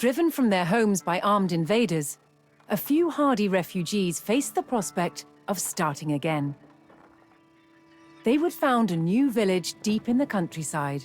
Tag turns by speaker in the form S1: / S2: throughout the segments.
S1: Driven from their homes by armed invaders, a few hardy refugees faced the prospect of starting again. They would found a new village deep in the countryside.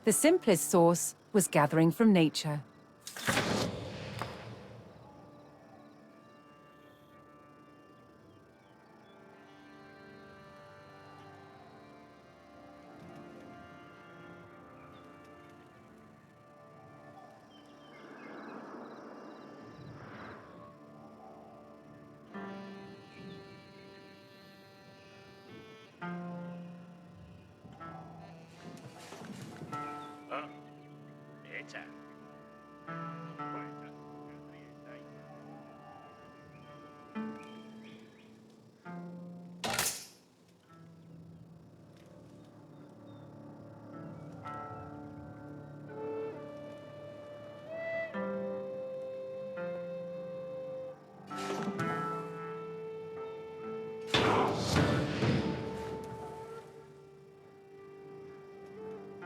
S1: The simplest source was gathering from nature.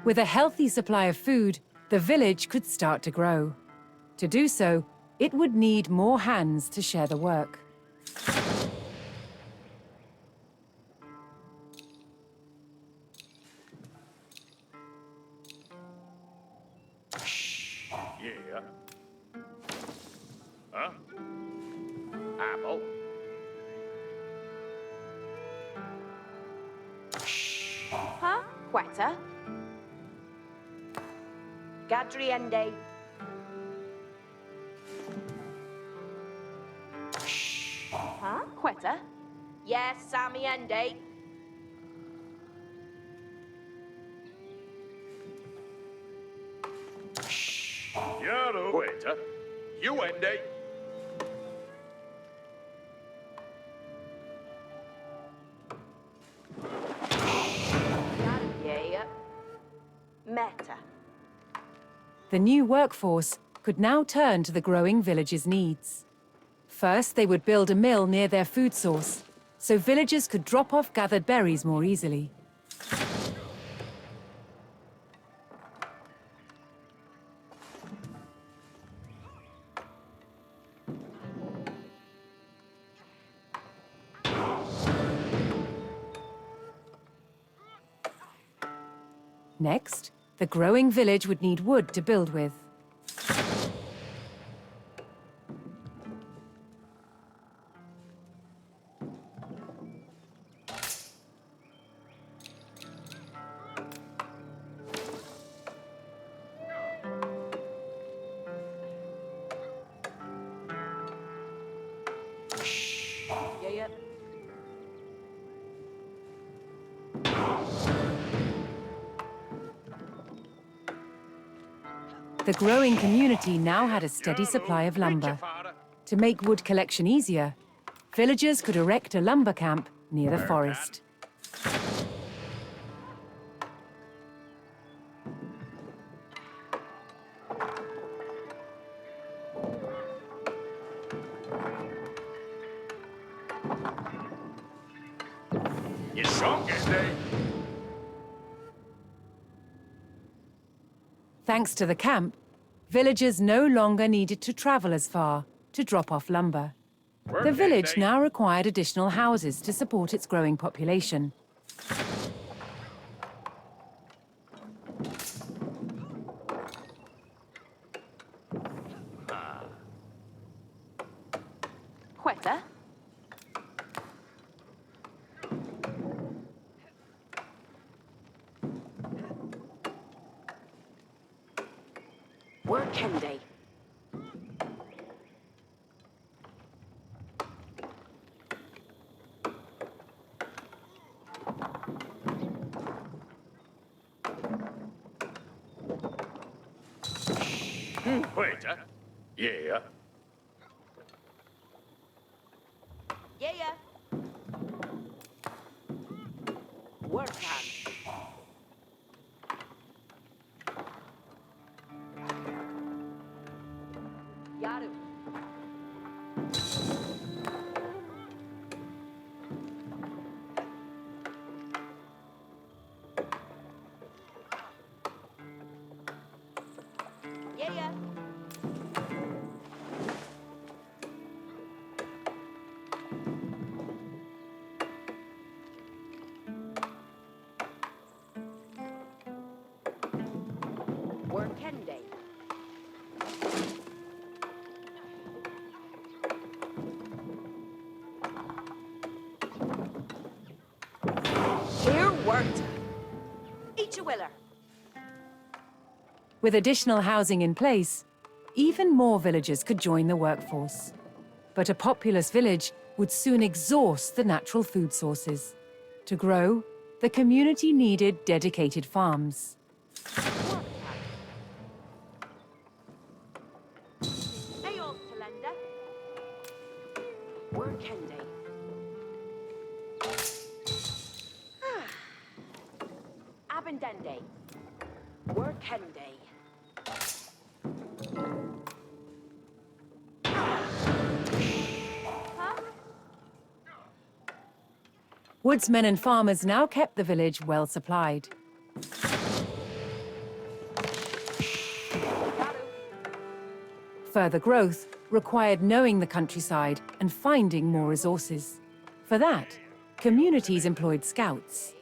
S1: With a healthy supply of food, the village could start to grow. To do so, it would need more hands to share the work.
S2: Yeah. Huh? Apple.
S3: Huh? Quetta? Gadriende. Huh? Quetta? Yes, Samiende.
S2: Yaro. Queta. You ende.
S3: Yeah. Meta.
S1: The new workforce could now turn to the growing village's needs. First, they would build a mill near their food source, so villagers could drop off gathered berries more easily. Next, the growing village would need wood to build with.
S3: Yeah.
S1: The growing community now had a steady supply of lumber. To make wood collection easier, villagers could erect a lumber camp near the forest.
S2: You sunk ende.
S1: Thanks to the camp, villagers no longer needed to travel as far to drop off lumber. The village now required additional houses to support its growing population.
S3: Quetta? Working day.
S2: Waiter. Yeah.
S3: Yeah. Work hand. Yaru. Yeah. Working day. Here worked. Each a willer.
S1: With additional housing in place, even more villagers could join the workforce. But a populous village would soon exhaust the natural food sources. To grow, the community needed dedicated farms.
S3: Hey, old Talenda. Working day. Abendende. Working day. Huh?
S1: Woodsmen and farmers now kept the village well supplied.
S3: Yaru.
S1: Further growth required knowing the countryside and finding more resources. For that, communities employed scouts.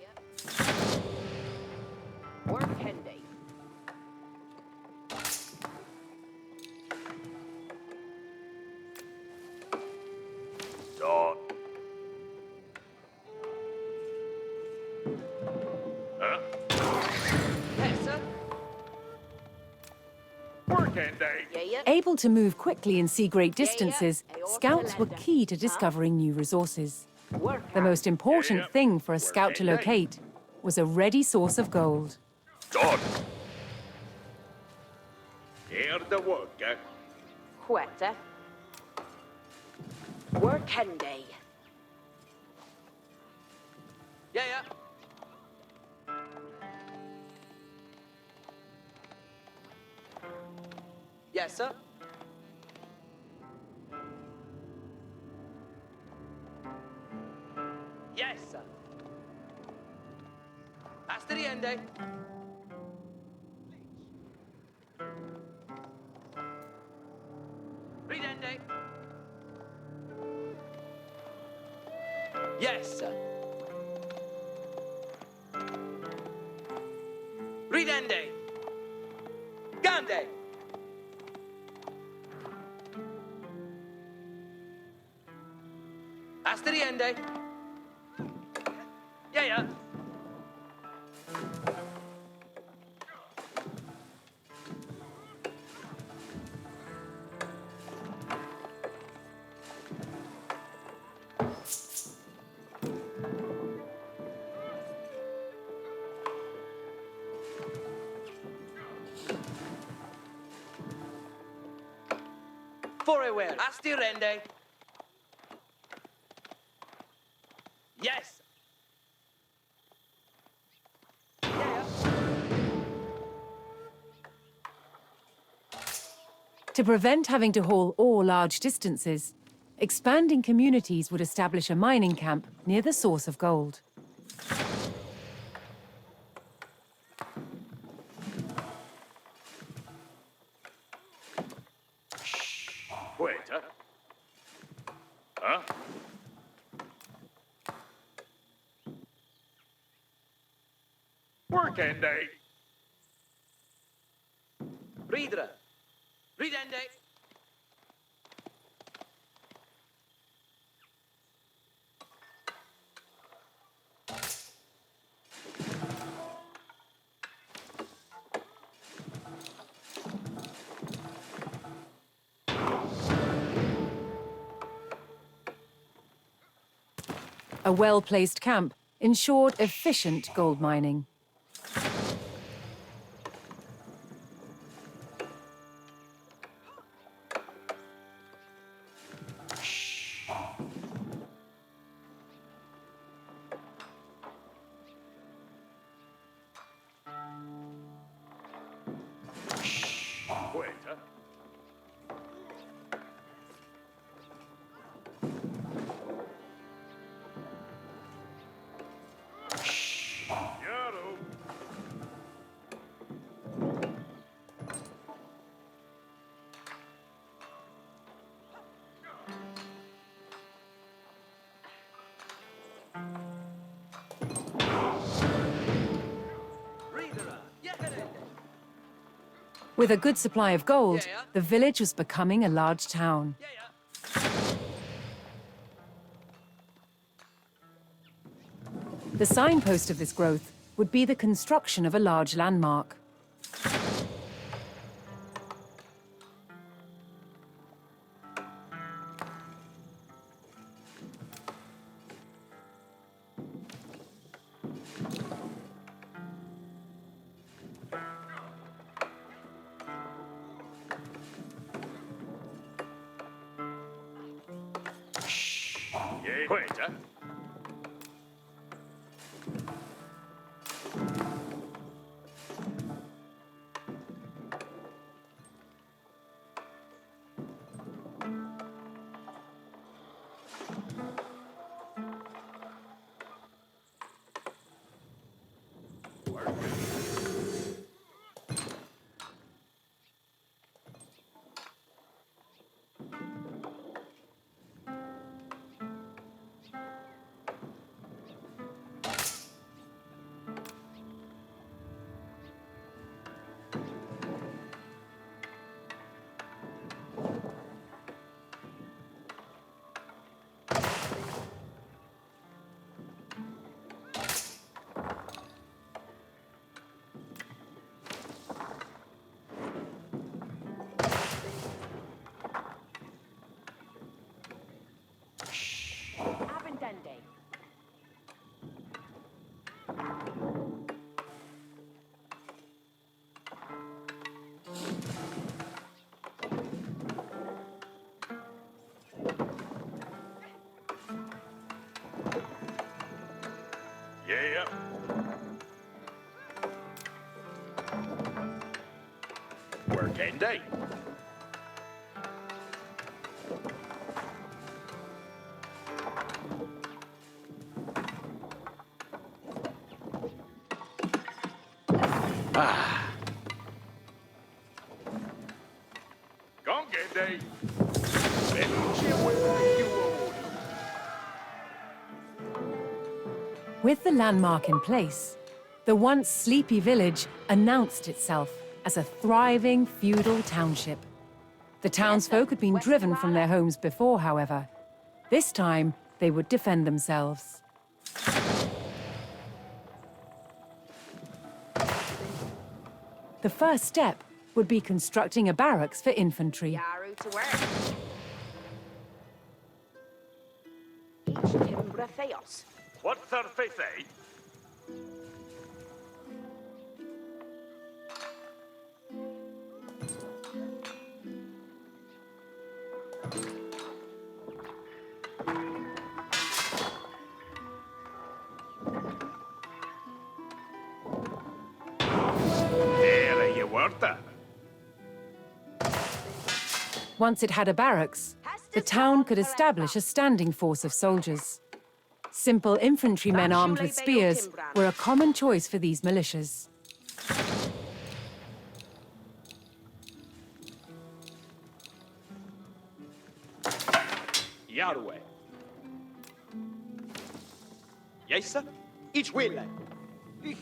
S3: Working day.
S2: Dot. Huh?
S3: Yes, sir.
S2: Working day.
S3: Yeah.
S1: Able to move quickly and see great distances,
S3: Yeah, yeah.
S1: scouts were key to discovering new resources.
S3: Work
S1: The most important
S2: Yeah.
S1: thing for a scout to
S2: Working day.
S1: locate was a ready source of gold.
S2: Dot. Here the worker.
S3: Quetta. Working day.
S4: Yeah. Yes, sir. Yes, sir. Hasta the end, eh? Ridende. Yes, sir. Ridende. Gande. Hasta the end, eh? Yeah. For a well. Hasta the end, eh? Yes. Yeah.
S1: To prevent having to haul ore large distances, expanding communities would establish a mining camp near the source of gold.
S2: Waiter. Huh? Working day.
S4: Ridra. Ridende.
S1: A well-placed camp ensured efficient gold mining.
S2: Quieta. Yaro.
S4: Reader. Yesterday.
S1: With a good supply of gold,
S4: Yeah.
S1: the village was becoming a large town.
S4: Yeah.
S1: The signpost of this growth would be the construction of a large landmark.
S2: Yeah. Quieta.
S3: Abendende.
S2: Yeah. Working day. Gongen day.
S1: With the landmark in place, the once sleepy village announced itself as a thriving feudal township. The townsfolk had been driven from their homes before, however. This time, they would defend themselves. The first step would be constructing a barracks for infantry.
S3: Yaru to work. Each timbra theos.
S2: What's their face, eh? There you were.
S1: Once it had a barracks, the town could establish a standing force of soldiers. Simple infantrymen armed with spears were a common choice for these militias.
S4: Yarwe. Yes, sir. Each way, lad.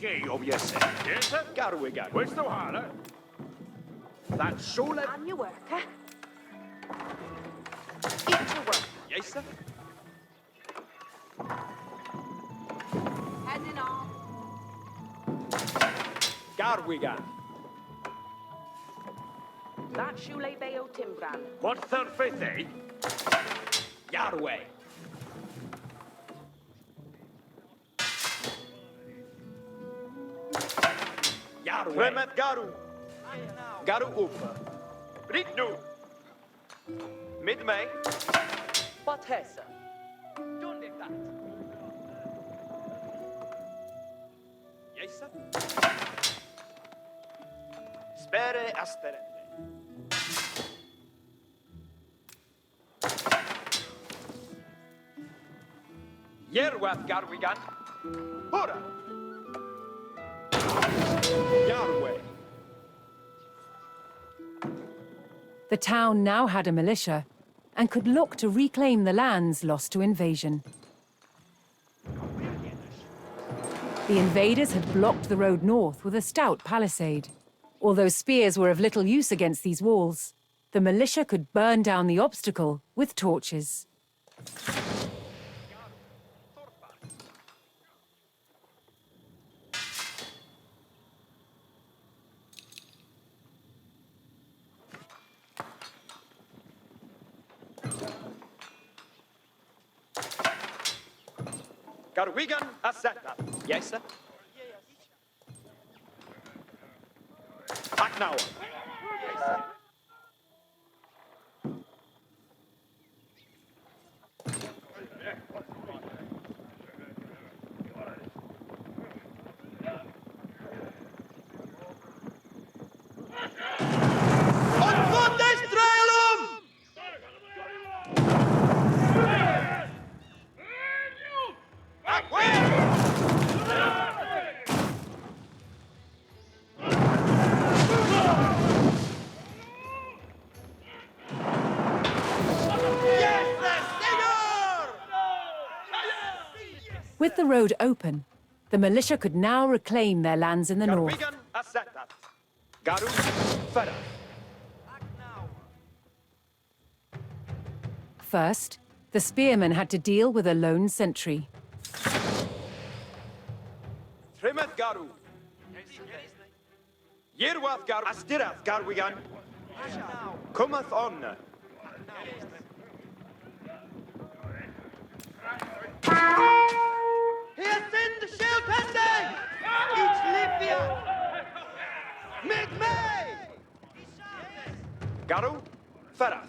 S2: Che ovviamente. Yes,
S4: Garwe, garwe.
S2: questo hala.
S4: That's so, lad.
S3: On your work, huh? Eat your work.
S4: Yes, sir.
S3: Heading on.
S4: Garwe, gar.
S3: That shule beo timbran.
S2: What's their face, eh?
S4: Yarwe. Garwe. Tremet Garu. Garu up.
S2: Rit nu.
S4: Mid mig.
S3: Wat hesse? Doen dit dat.
S4: Jesa. Spere asterende. Yerwath Garwigan. Hora. Yahweh.
S1: The town now had a militia and could look to reclaim the lands lost to invasion. The invaders had blocked the road north with a stout palisade. Although spears were of little use against these walls, the militia could burn down the obstacle with torches.
S4: Garwigan Asetta. Yes, sir. Back now.
S1: With the road open, the militia could now reclaim their lands in the north.
S4: Garwigan Asetta. Garu Fera.
S1: First, the spearmen had to deal with a lone sentry.
S4: Tremet Garu. Yerwath Garu. Astirath Garwigan. Cometh on. He has sinned the shield pending! Each Livia! Mid-May! Garu, Ferath.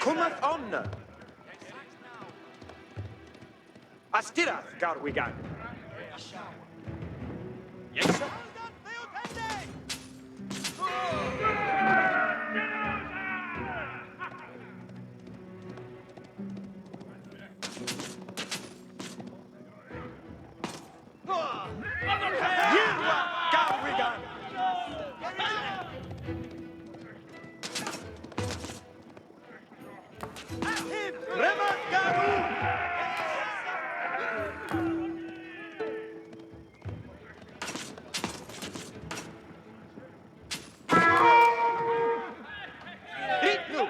S4: Cometh on! Astirath Garwigan. Yes, sir. Yerwath Garwigan. Remat Garu! Ritnu!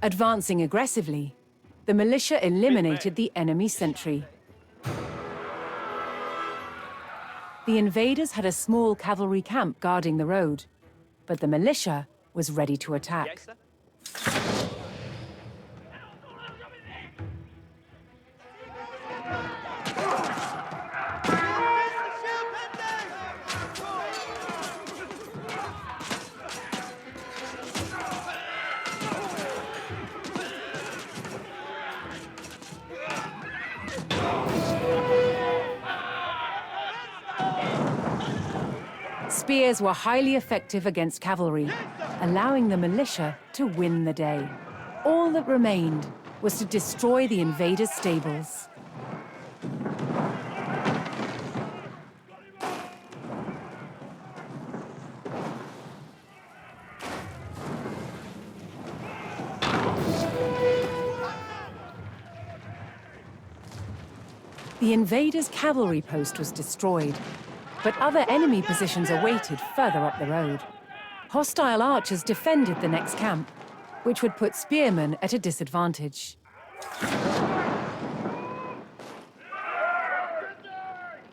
S1: Advancing aggressively, the militia eliminated the enemy sentry. The invaders had a small cavalry camp guarding the road, but the militia was ready to attack.
S4: Yes, sir.
S1: Spears were highly effective against cavalry, allowing the militia to win the day. All that remained was to destroy the invaders' stables. The invaders' cavalry post was destroyed, but other enemy positions awaited further up the road. Hostile archers defended the next camp, which would put spearmen at a disadvantage.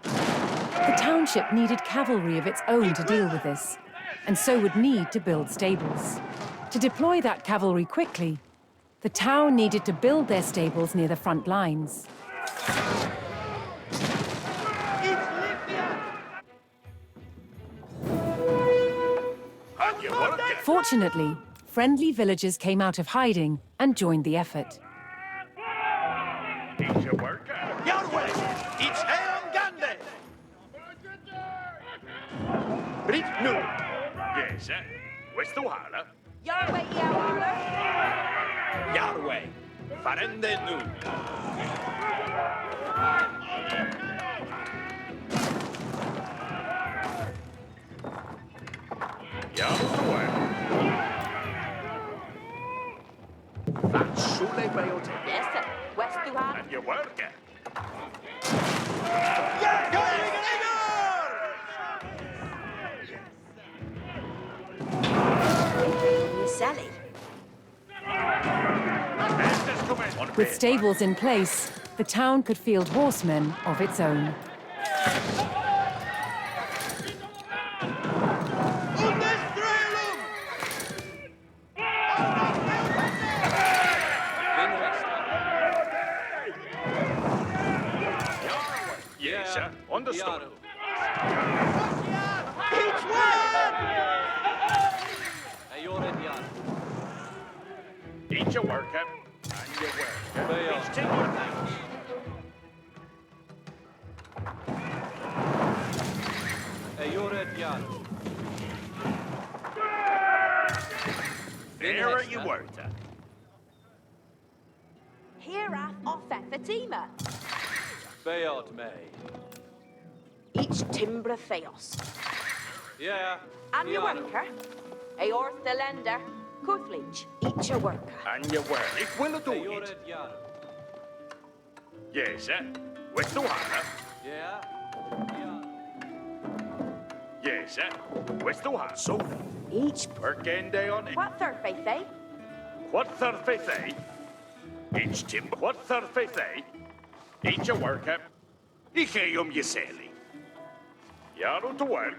S1: The township needed cavalry of its own to deal with this, and so would need to build stables. To deploy that cavalry quickly, the town needed to build their stables near the front lines.
S2: And you work it.
S1: Fortunately, friendly villagers came out of hiding and joined the effort.
S2: He's your worker.
S4: Yahweh, it's Eon Gande. Brit nu.
S2: Yes, sir. Questo hala.
S3: Yahweh, Yahweh.
S4: Yahweh, farende nu.
S2: Ja, to work. That's Sule Bayote.
S3: Yes, sir. West to have.
S2: And you work it.
S3: Sally.
S2: Estes coming. On
S1: With
S2: bed.
S1: stables in place, the town could field horsemen of its own.
S2: Yes, sir. Understood. Eat your worker. And your worker. Each timber. There are you worker.
S3: Here off Fatima.
S5: Beod me.
S3: Each timbre theos.
S5: Yeah.
S3: And your worker. Eor the lender. Cuthlich. Each your worker.
S2: And your work. It will do
S5: You're
S2: it.
S5: at Yar.
S2: Yes, sir. Questo hala.
S5: Yeah. Yeah.
S2: Yes, sir. Questo hala. So,
S3: Each.
S2: working day on it.
S3: What third faith, eh?
S2: What third faith, eh? Each timber. What third faith, eh? Each your worker. Icheum Yeseli. Yaru to work.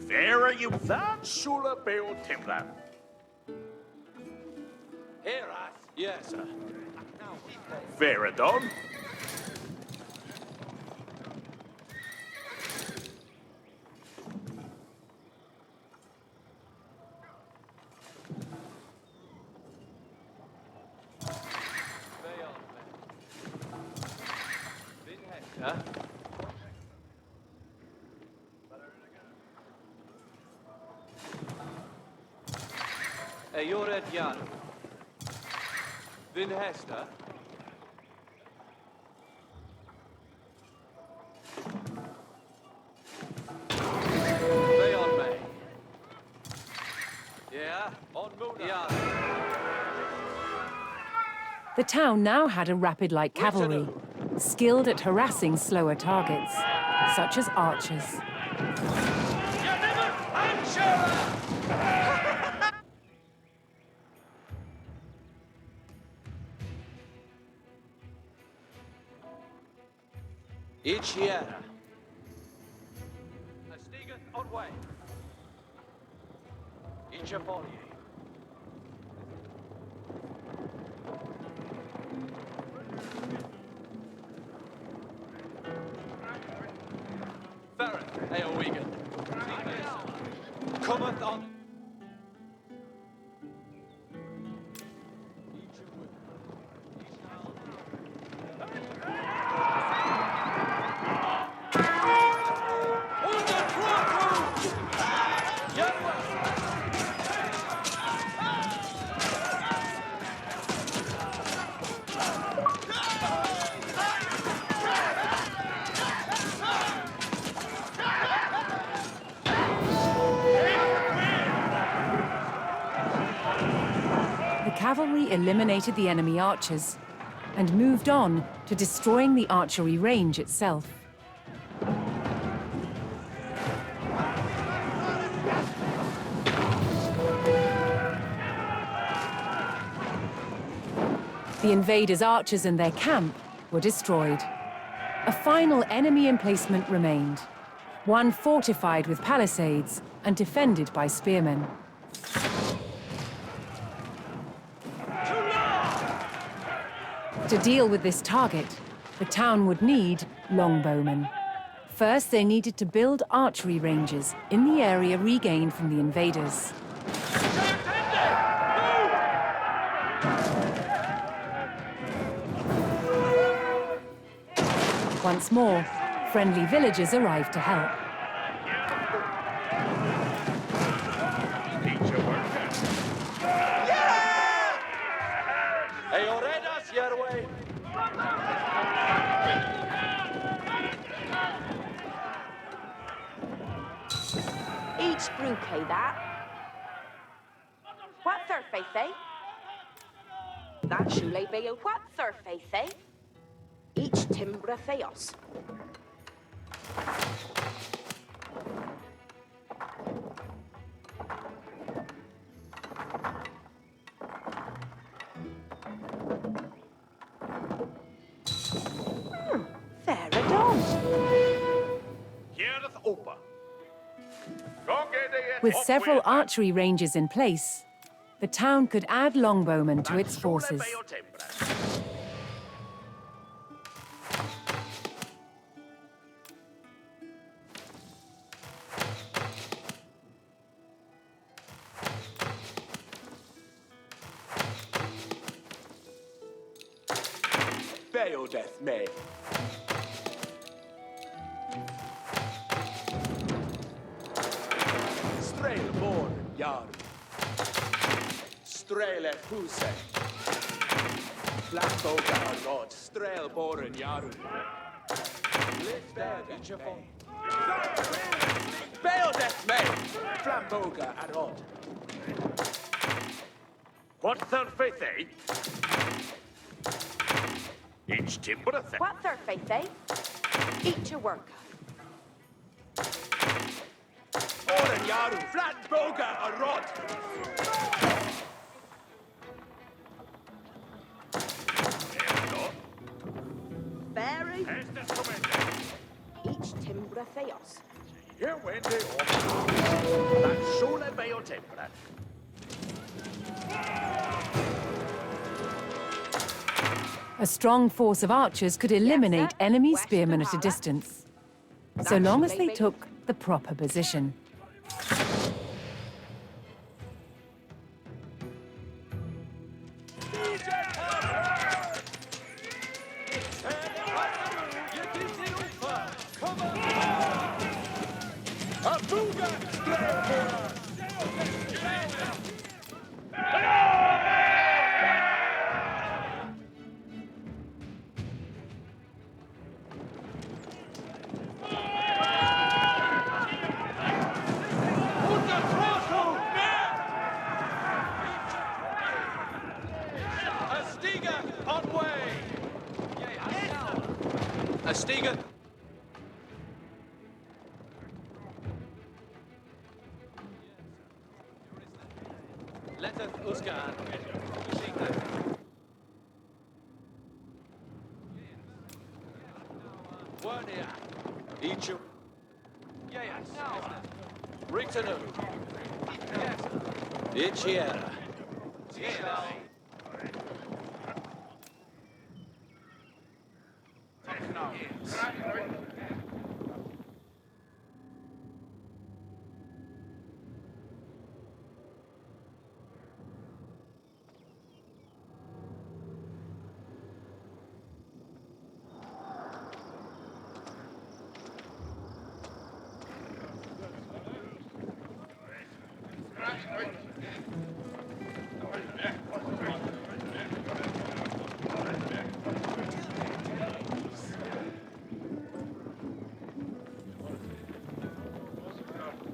S2: There are you. That Sula Beo Timber.
S5: Herath. Yes, sir.
S2: Veradon.
S5: Beod me. Vinheta. You're at Yar. Vinhesta. Beod me. Yeah. On Muna. Yar.
S1: The town now had a rapid light cavalry, skilled at harassing slower targets, such as archers.
S5: Each year. Stigeth on way. Each upon ye. Ferret, Eowegan. Cometh on.
S1: The cavalry eliminated the enemy archers and moved on to destroying the archery range itself. The invaders' archers and their camp were destroyed. A final enemy emplacement remained, one fortified with palisades and defended by spearmen. To deal with this target, the town would need longbowmen. First, they needed to build archery ranges in the area regained from the invaders. Once more, friendly villagers arrived to help.
S5: Eoredas Yerway.
S3: Each brookie that. What surface, eh? That shule be a what surface, eh? Each timbra theos. Fair adon.
S2: Heareth Opa.
S1: With several archery ranges in place, the town could add longbowmen to its forces.
S4: Beodeth me. Strail born Yaru. Strail Huse. Flamboga Rod. Strail born Yaru. Lift there, Beodeth me. Flamboga Arod.
S2: What surface, eh? Each timber thing.
S3: What surface, eh? Each a worker.
S4: Oren Yaru. Flamboga Arod.
S3: Very.
S2: Estes comende.
S3: Each timbra theos.
S2: Here went the off. That shule beo tempra.
S1: A strong force of archers could eliminate enemy spearmen at a distance, so long as they took the proper position.
S5: Astiga on way. Astiga. Leteth Usgan. Wernia. Ichu. Yes. Ritanu. Ichiera.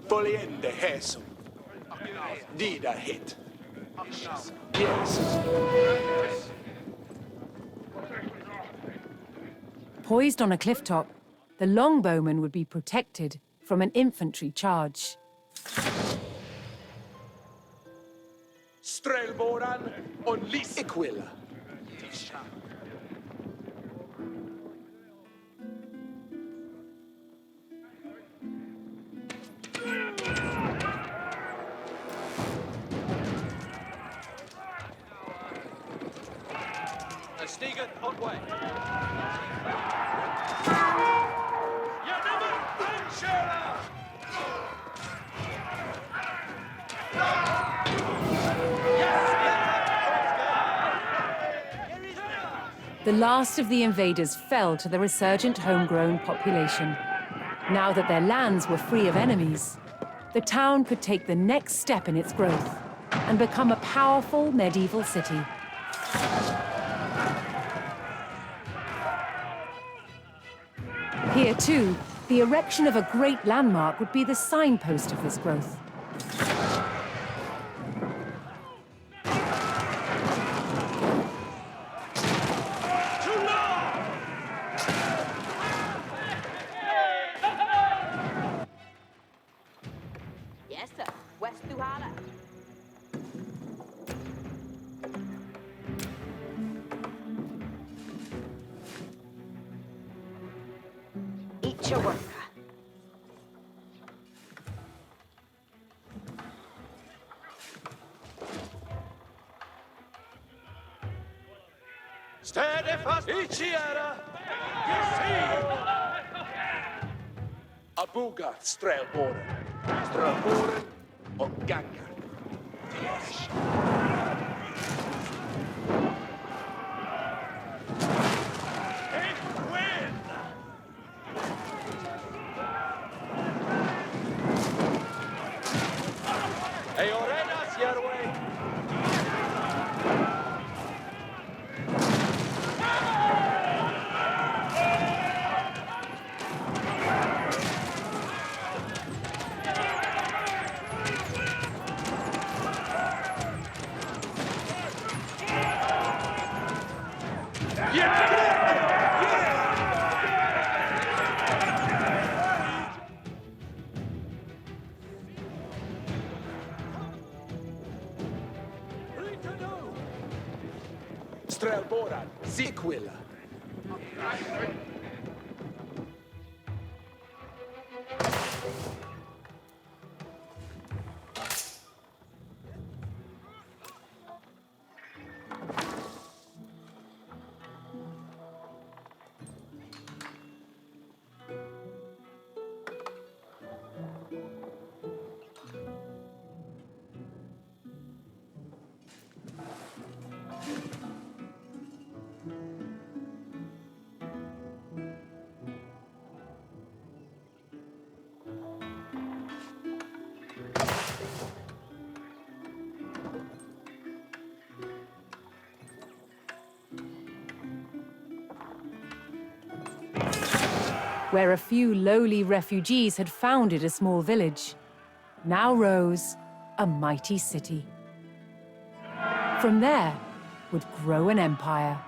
S4: Poliende Hesu. Dida hit. Yes.
S1: Poised on a cliff top, the longbowmen would be protected from an infantry charge.
S4: Strelboran on Lis Equilla.
S5: A Stegan on way.
S1: The last of the invaders fell to the resurgent homegrown population. Now that their lands were free of enemies, the town could take the next step in its growth and become a powerful medieval city. Here, too, the erection of a great landmark would be the signpost of this growth.
S3: Yes, sir. West Duhala. Eat your worker.
S5: Steady fast. Ichiera.
S4: Abuga Strelboran. Strelboran on Ganga.
S5: Hey, Orenas, your way.
S4: Strelboran, Ziquilla.
S1: Where a few lowly refugees had founded a small village, now rose a mighty city. From there would grow an empire.